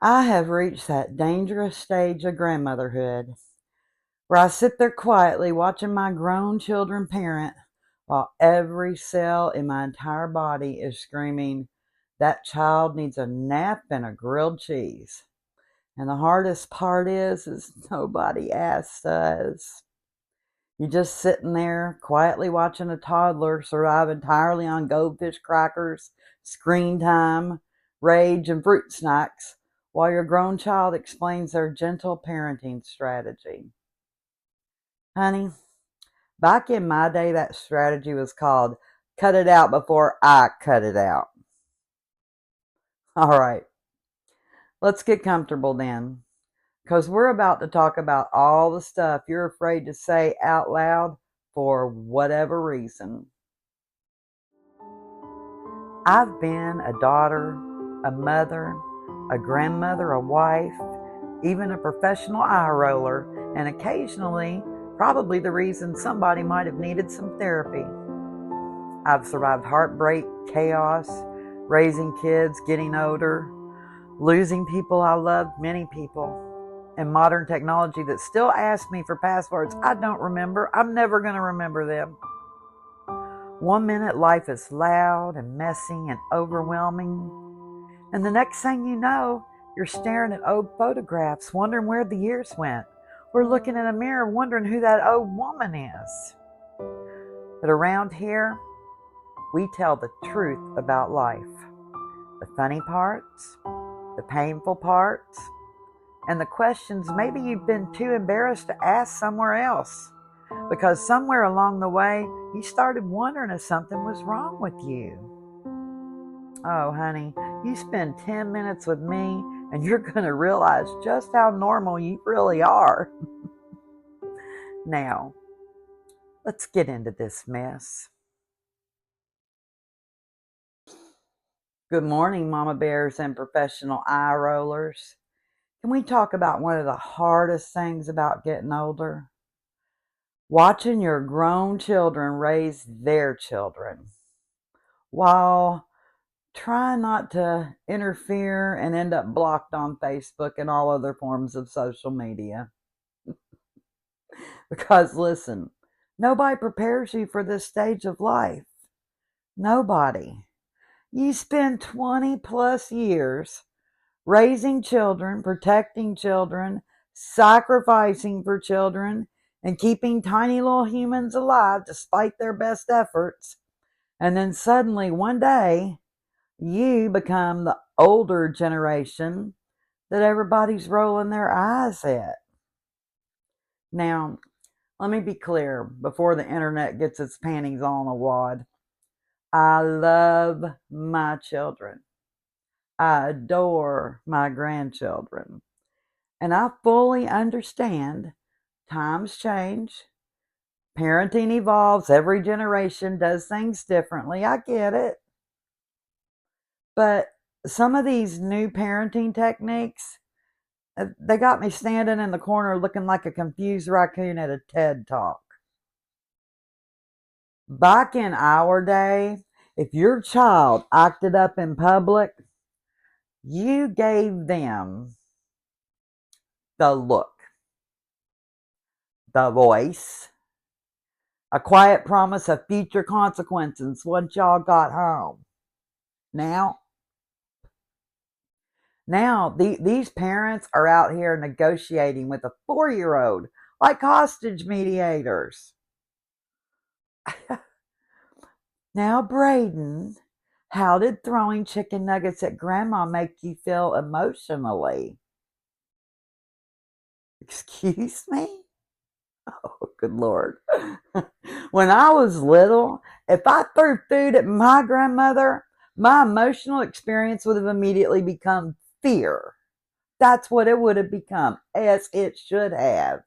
I have reached that dangerous stage of grandmotherhood where I sit there quietly watching my grown children parent while every cell in my entire body is screaming, that child needs a nap and a grilled cheese. And the hardest part is nobody asks us. You're just sitting there quietly watching a toddler survive entirely on goldfish crackers, screen time, rage, and fruit snacks while your grown child explains their gentle parenting strategy. Honey, back in my day, that strategy was called cut it out before I cut it out. All right, let's get comfortable then, because we're about to talk about all the stuff you're afraid to say out loud for whatever reason. I've been a daughter, a mother, a grandmother, a wife, even a professional eye roller, and occasionally, probably the reason somebody might have needed some therapy. I've survived heartbreak, chaos, raising kids, getting older, losing people I loved, many people, and modern technology that still asks me for passwords I don't remember. I'm never going to remember them. One minute life is loud and messy and overwhelming, and the next thing you know, you're staring at old photographs, wondering where the years went, or looking in a mirror, wondering who that old woman is. But around here, we tell the truth about life. The funny parts, the painful parts, and the questions maybe you've been too embarrassed to ask somewhere else. Because somewhere along the way, you started wondering if something was wrong with you. Oh, honey, you spend 10 minutes with me and you're going to realize just how normal you really are. Now, let's get into this mess. Good morning, mama bears and professional eye rollers. Can we talk about one of the hardest things about getting older? Watching your grown children raise their children while trying not to interfere and end up blocked on Facebook and all other forms of social media. Because listen, nobody prepares you for this stage of life. Nobody. You spend 20 plus years raising children, protecting children, sacrificing for children, and keeping tiny little humans alive despite their best efforts. And then suddenly one day, you become the older generation that everybody's rolling their eyes at. Now, let me be clear before the internet gets its panties all in a wad. I love my children. I adore my grandchildren. And I fully understand times change. Parenting evolves. Every generation does things differently. I get it. But some of these new parenting techniques, they got me standing in the corner looking like a confused raccoon at a TED Talk. Back in our day, if your child acted up in public, you gave them the look, the voice, a quiet promise of future consequences once y'all got home. Now, these parents are out here negotiating with a 4-year-old like hostage mediators. Now, Braden, how did throwing chicken nuggets at Grandma make you feel emotionally? Excuse me? Oh, good Lord. When I was little, if I threw food at my grandmother, my emotional experience would have immediately become fear. That's what it would have become, as it should have.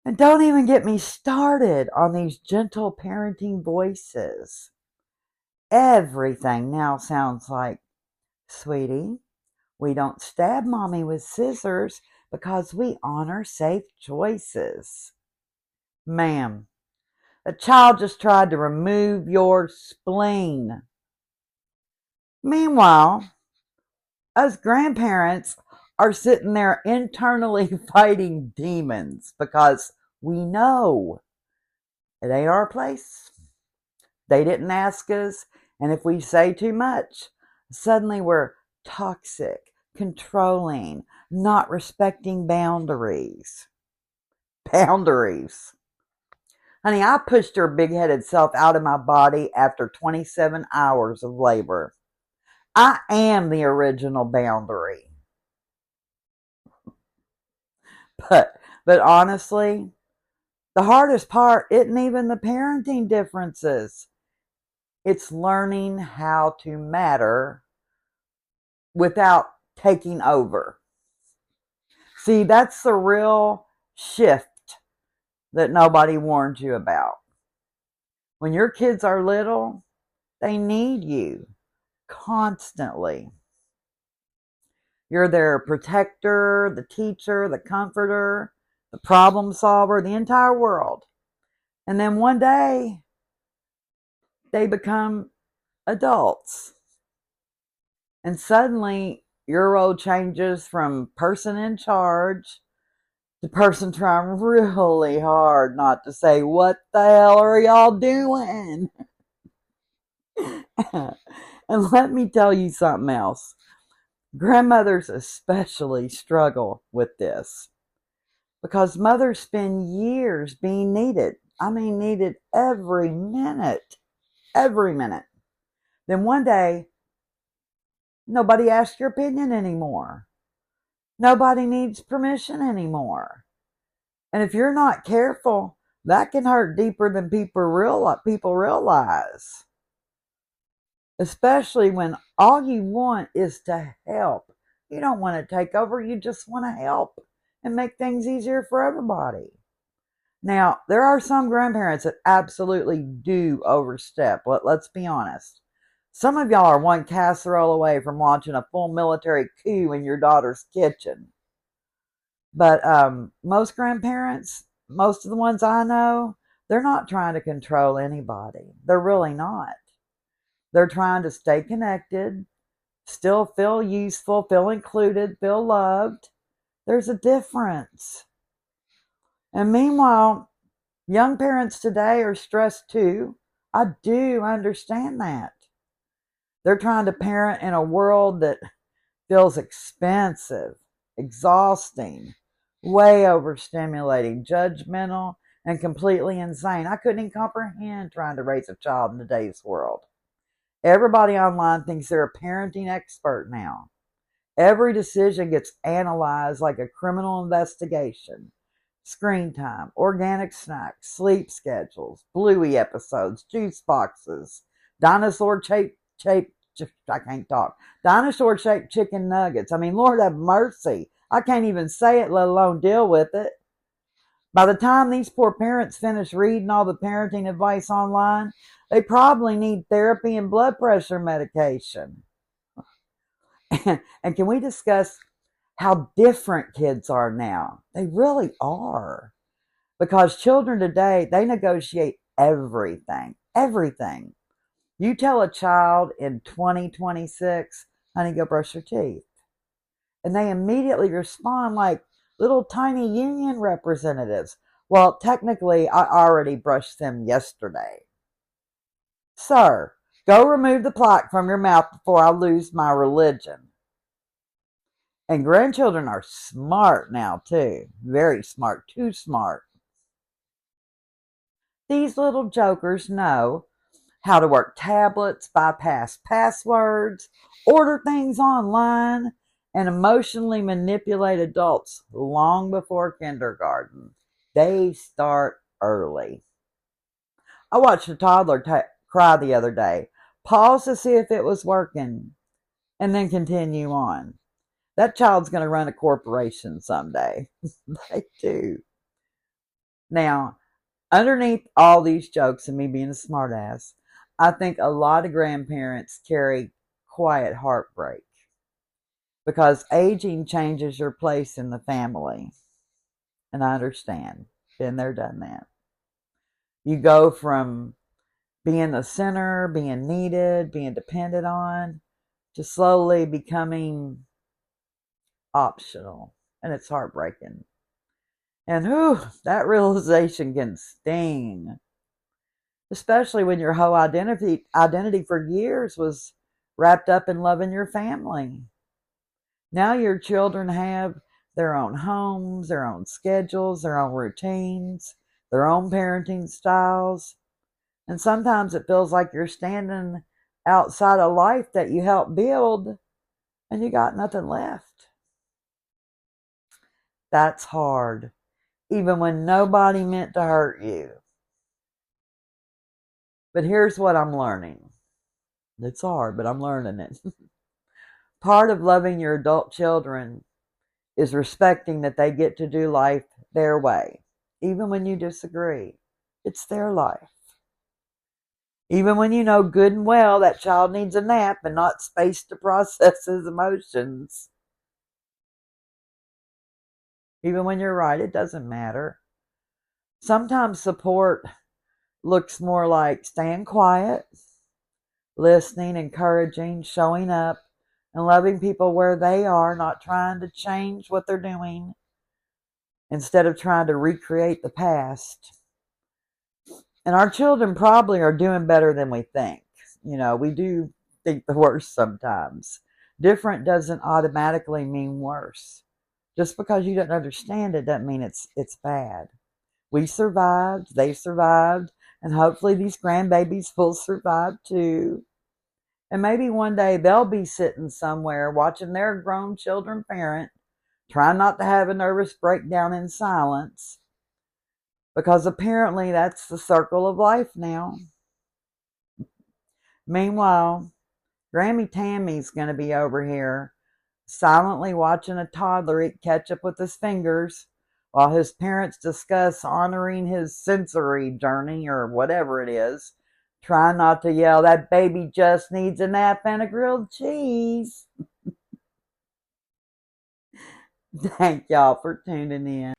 And don't even get me started on these gentle parenting voices. Everything now sounds like, sweetie, we don't stab mommy with scissors because we honor safe choices. Ma'am, the child just tried to remove your spleen. Meanwhile, Us grandparents are sitting there internally fighting demons because we know it ain't our place. They didn't ask us. And if we say too much, suddenly we're toxic, controlling, not respecting boundaries. Boundaries. Honey, I pushed her big-headed self out of my body after 27 hours of labor. I am the original boundary. But honestly, the hardest part isn't even the parenting differences. It's learning how to matter without taking over. See, that's the real shift that nobody warned you about. When your kids are little, they need you constantly. You're their protector, the teacher, the comforter, the problem solver, the entire world. And then one day, they become adults. And suddenly, your role changes from person in charge to person trying really hard not to say, "What the hell are y'all doing?" And let me tell you something else. Grandmothers especially struggle with this because mothers spend years being needed. I mean, needed every minute. Every minute. Then one day, nobody asks your opinion anymore. Nobody needs permission anymore. And if you're not careful, that can hurt deeper than people realize. Especially when all you want is to help. You don't want to take over, you just want to help and make things easier for everybody. Now, there are some grandparents that absolutely do overstep. Let's be honest. Some of y'all are one casserole away from watching a full military coup in your daughter's kitchen. But most grandparents, most of the ones I know, they're not trying to control anybody. They're really not. They're trying to stay connected, still feel useful, feel included, feel loved. There's a difference. And meanwhile, young parents today are stressed too. I do understand that. They're trying to parent in a world that feels expensive, exhausting, way overstimulating, judgmental, and completely insane. I couldn't even comprehend trying to raise a child in today's world. Everybody online thinks they're a parenting expert now. Every decision gets analyzed like a criminal investigation. Screen time, organic snacks, sleep schedules, Bluey episodes, juice boxes, I can't talk. Dinosaur shaped chicken nuggets. I mean, Lord have mercy. I can't even say it, let alone deal with it. By the time these poor parents finish reading all the parenting advice online, they probably need therapy and blood pressure medication. And can we discuss how different kids are now? They really are. Because children today, they negotiate everything. Everything. You tell a child in 2026, honey, go brush your teeth. And they immediately respond like little tiny union representatives. Well, technically, I already brushed them yesterday. Sir, go remove the plaque from your mouth before I lose my religion. And grandchildren are smart now, too. Very smart. Too smart. These little jokers know how to work tablets, bypass passwords, order things online, and emotionally manipulate adults long before kindergarten. They start early. I watched a toddler cry the other day, pause to see if it was working, and then continue on. That child's going to run a corporation someday. They do. Now, underneath all these jokes and me being a smartass, I think a lot of grandparents carry quiet heartbreak because aging changes your place in the family. And I understand. Been there, done that. You go from being the center, being needed, being depended on, to slowly becoming optional. And it's heartbreaking. And that realization can sting, especially when your whole identity for years was wrapped up in loving your family. Now your children have their own homes, their own schedules, their own routines, their own parenting styles. And sometimes it feels like you're standing outside a life that you helped build and you got nothing left. That's hard, even when nobody meant to hurt you. But here's what I'm learning. It's hard, but I'm learning it. Part of loving your adult children is respecting that they get to do life their way, even when you disagree. It's their life. Even when you know good and well that child needs a nap and not space to process his emotions. Even when you're right, it doesn't matter. Sometimes support looks more like staying quiet, listening, encouraging, showing up, and loving people where they are, not trying to change what they're doing instead of trying to recreate the past. And our children probably are doing better than we think. We do think the worst sometimes. Different doesn't automatically mean worse. Just because you don't understand it doesn't mean it's bad. We survived, they survived, and hopefully these grandbabies will survive too. And maybe one day they'll be sitting somewhere watching their grown children parent, trying not to have a nervous breakdown in silence, because apparently that's the circle of life now. Meanwhile, Grammie Tammy's going to be over here silently watching a toddler eat ketchup with his fingers while his parents discuss honoring his sensory journey or whatever it is. Try not to yell, "That baby just needs a nap and a grilled cheese." Thank y'all for tuning in.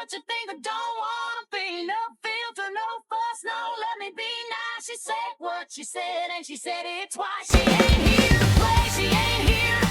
what you think I don't wanna be. No filter, no fuss, no let me be nice. She said what she said and she said it twice. She ain't here to play, she ain't here